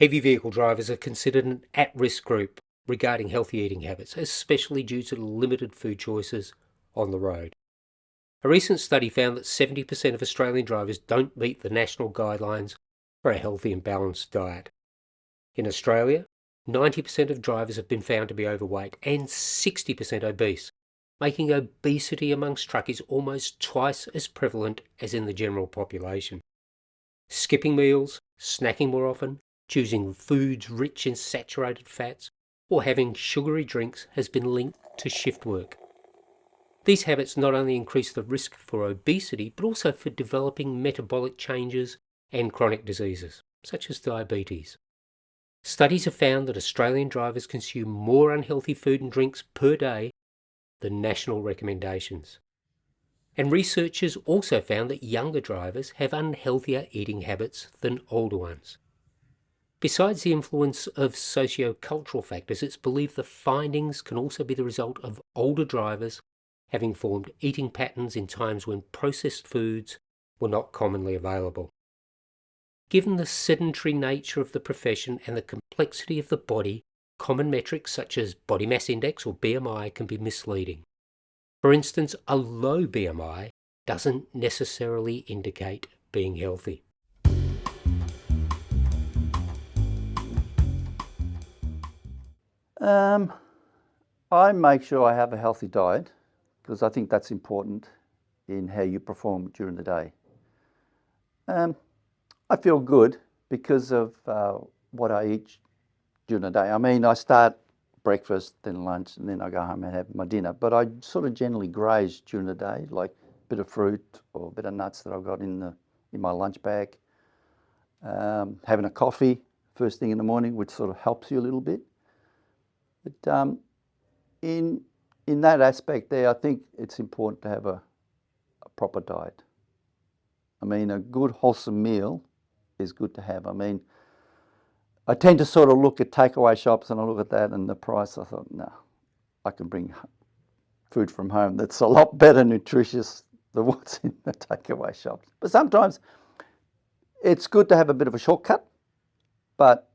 Heavy vehicle drivers are considered an at-risk group regarding healthy eating habits, especially due to the limited food choices on the road. A recent study found that 70% of Australian drivers don't meet the national guidelines for a healthy and balanced diet. In Australia, 90% of drivers have been found to be overweight and 60% obese, making obesity amongst truckies almost twice as prevalent as in the general population. Skipping meals, snacking more often, choosing foods rich in saturated fats, or having sugary drinks has been linked to shift work. These habits not only increase the risk for obesity, but also for developing metabolic changes and chronic diseases, such as diabetes. Studies have found that Australian drivers consume more unhealthy food and drinks per day than national recommendations. And researchers also found that younger drivers have unhealthier eating habits than older ones. Besides the influence of socio-cultural factors, it's believed the findings can also be the result of older drivers having formed eating patterns in times when processed foods were not commonly available. Given the sedentary nature of the profession and the complexity of the body, common metrics such as body mass index or BMI can be misleading. For instance, a low BMI doesn't necessarily indicate being healthy. I make sure I have a healthy diet because I think that's important in how you perform during the day. I feel good because of what I eat during the day. I mean, I start breakfast, then lunch, and then I go home and have my dinner. But I sort of generally graze during the day, like a bit of fruit or a bit of nuts that I've got in my lunch bag. Having a coffee first thing in the morning, which sort of helps you a little bit. But in that aspect there, I think it's important to have a proper diet. I mean, a good wholesome meal is good to have. I mean, I tend to sort of look at takeaway shops and I look at that and the price. I thought, no, I can bring food from home that's a lot better nutritious than what's in the takeaway shops. But sometimes it's good to have a bit of a shortcut, but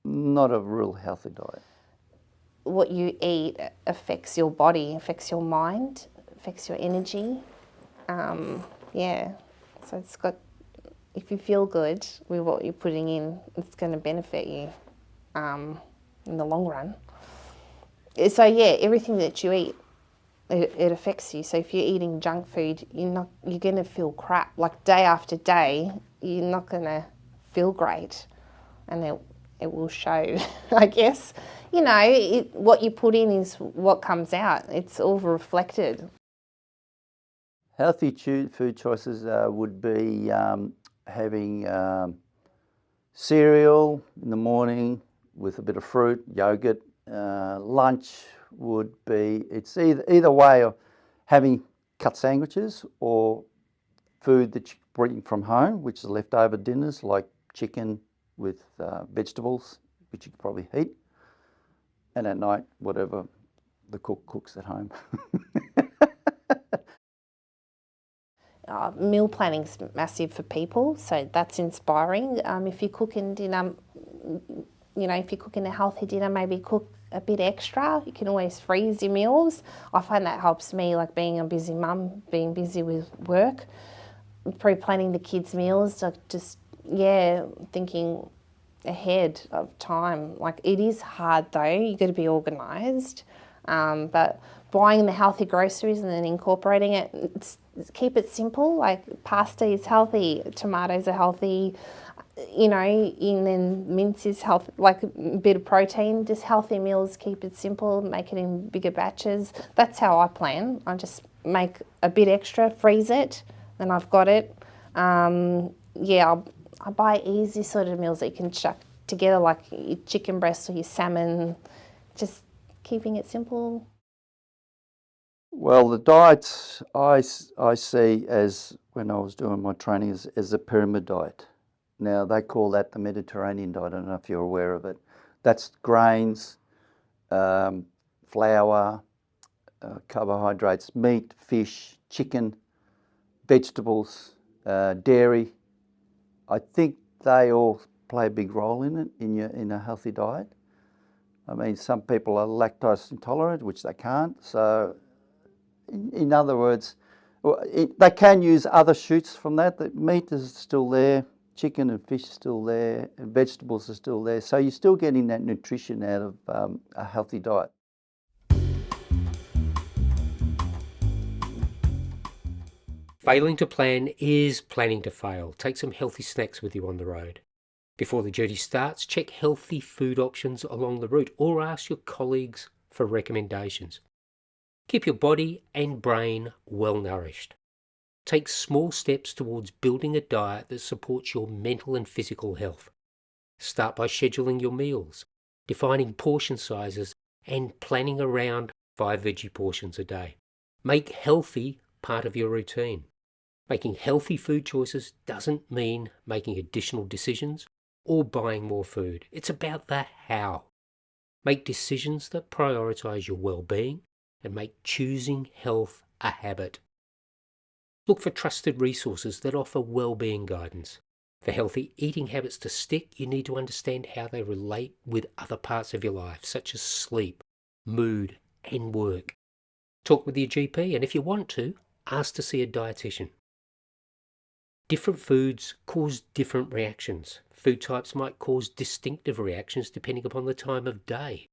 not a real healthy diet. What you eat affects your body, affects your mind, affects your energy. So it's got, if you feel good with what you're putting in, it's going to benefit you in the long run. So yeah, everything that you eat, it affects you. So if you're eating junk food, you're going to feel crap. Like day after day, you're not going to feel great, and it will show, I guess. You know, what you put in is what comes out. It's all reflected. Healthy food choices would be having cereal in the morning with a bit of fruit, yogurt. Lunch would be, it's either way of having cut sandwiches or food that you bring from home, which is leftover dinners like chicken with vegetables, which you could probably heat. And at night, whatever the cook cooks at home. Meal planning's massive for people, so that's inspiring. If you're cooking dinner, if you're cooking a healthy dinner, maybe cook a bit extra. You can always freeze your meals. I find that helps me, like being a busy mum, being busy with work, pre-planning the kids' meals, like just, thinking ahead of time. Like, it is hard though, you got to be organised, but buying the healthy groceries and then incorporating it, keep it simple. Like, pasta is healthy, tomatoes are healthy, and then mince is healthy, like a bit of protein. Just healthy meals, keep it simple, make it in bigger batches. That's how I plan. I just make a bit extra, freeze it, then I've got it. I buy easy sort of meals that you can chuck together, like your chicken breast or your salmon, just keeping it simple. Well, the diets I see as, when I was doing my training, as a pyramid diet. Now, they call that the Mediterranean diet. I don't know if you're aware of it. That's grains, flour, carbohydrates, meat, fish, chicken, vegetables, dairy. I think they all play a big role in it, in a healthy diet. I mean, some people are lactose intolerant, which they can't. So, in other words, they can use other shoots from that. The meat is still there, chicken and fish is still there, and vegetables are still there. So you're still getting that nutrition out of a healthy diet. Failing to plan is planning to fail. Take some healthy snacks with you on the road. Before the journey starts, check healthy food options along the route or ask your colleagues for recommendations. Keep your body and brain well nourished. Take small steps towards building a diet that supports your mental and physical health. Start by scheduling your meals, defining portion sizes, and planning around 5 veggie portions a day. Make healthy part of your routine. Making healthy food choices doesn't mean making additional decisions or buying more food. It's about the how. Make decisions that prioritize your well-being and make choosing health a habit. Look for trusted resources that offer well-being guidance. For healthy eating habits to stick, you need to understand how they relate with other parts of your life, such as sleep, mood, and work. Talk with your GP, and if you want to, ask to see a dietitian. Different foods cause different reactions. Food types might cause distinctive reactions depending upon the time of day.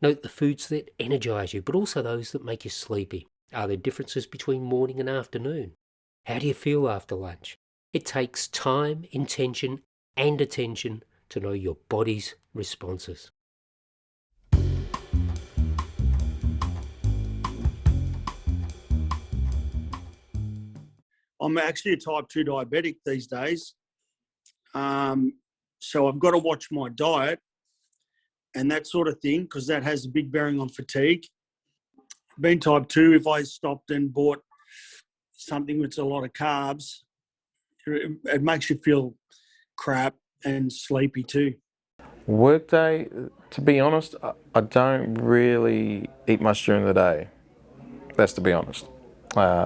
Note the foods that energize you, but also those that make you sleepy. Are there differences between morning and afternoon? How do you feel after lunch? It takes time, intention, and attention to know your body's responses. I'm actually a type 2 diabetic these days. So I've got to watch my diet and that sort of thing, because that has a big bearing on fatigue. Being type 2, if I stopped and bought something with a lot of carbs, it makes you feel crap and sleepy too. Workday, to be honest, I don't really eat much during the day. That's to be honest.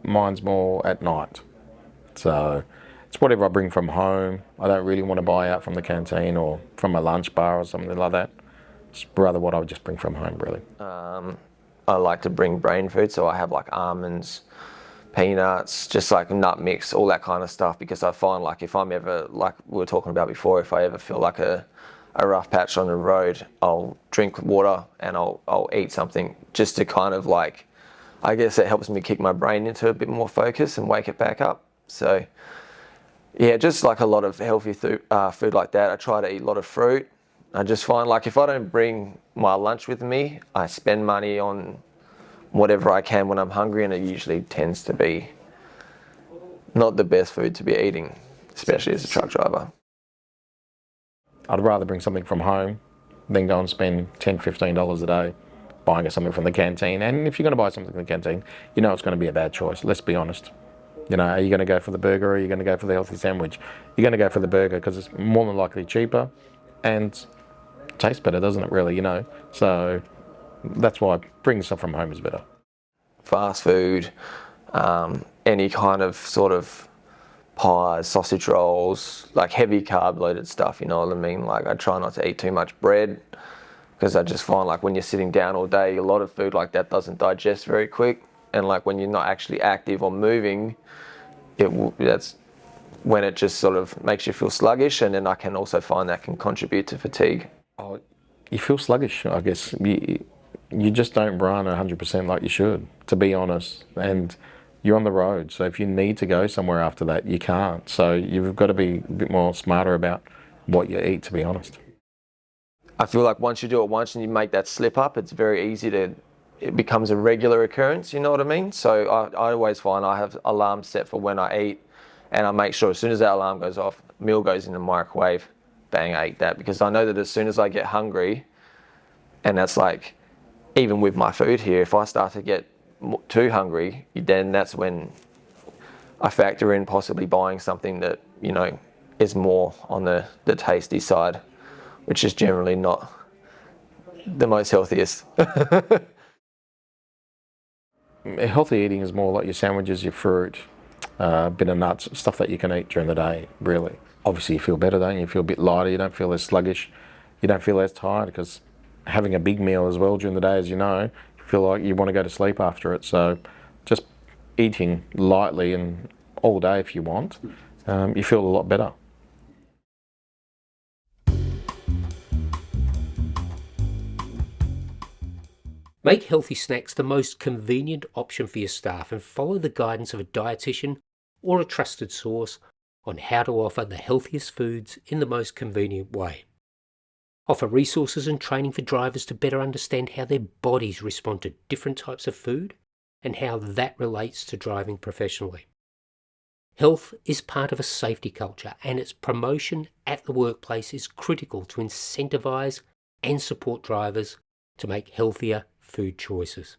Mine's more at night. So it's whatever I bring from home. I don't really want to buy out from the canteen or from a lunch bar or something like that. It's rather what I would just bring from home, really. I like to bring brain food, so I have like almonds, peanuts, just like nut mix, all that kind of stuff, because I find like if I'm ever, like we were talking about before, if I ever feel like a rough patch on the road, I'll drink water and I'll eat something just to kind of like, I guess it helps me kick my brain into a bit more focus and wake it back up. So yeah, just like a lot of healthy food like that. I try to eat a lot of fruit. I just find like if I don't bring my lunch with me, I spend money on whatever I can when I'm hungry, and it usually tends to be not the best food to be eating, especially as a truck driver. I'd rather bring something from home than go and spend $10, $15 a day buying something from the canteen. And if you're going to buy something from the canteen, you know it's going to be a bad choice, let's be honest. You know, are you going to go for the burger or are you going to go for the healthy sandwich? You're going to go for the burger because it's more than likely cheaper and tastes better, doesn't it, really, you know? So that's why bringing stuff from home is better. Fast food, any kind of sort of pies, sausage rolls, like heavy carb loaded stuff, you know what I mean? Like I try not to eat too much bread, because I just find like when you're sitting down all day, a lot of food like that doesn't digest very quick. And like when you're not actually active or moving, that's when it just sort of makes you feel sluggish, and then I can also find that can contribute to fatigue. Oh, you feel sluggish, I guess. You just don't run 100% like you should, to be honest. And you're on the road, so if you need to go somewhere after that, you can't. So you've got to be a bit more smarter about what you eat, to be honest. I feel like once you do it once and you make that slip up, it's very easy it becomes a regular occurrence, you know what I mean? So I always find I have alarms set for when I eat, and I make sure as soon as that alarm goes off, meal goes in the microwave, bang, I eat that, because I know that as soon as I get hungry, and that's like, even with my food here, if I start to get too hungry, then that's when I factor in possibly buying something that, you know, is more on the tasty side, which is generally not the most healthiest. Healthy eating is more like your sandwiches, your fruit, a bit of nuts, stuff that you can eat during the day, really. obviously you feel better, don't you? You feel a bit lighter, you don't feel as sluggish, you don't feel as tired, because having a big meal as well during the day, as you know, you feel like you want to go to sleep after it. So just eating lightly and all day if you want, you feel a lot better. Make healthy snacks the most convenient option for your staff and follow the guidance of a dietitian or a trusted source on how to offer the healthiest foods in the most convenient way. Offer resources and training for drivers to better understand how their bodies respond to different types of food and how that relates to driving professionally. Health is part of a safety culture, and its promotion at the workplace is critical to incentivise and support drivers to make healthier food choices.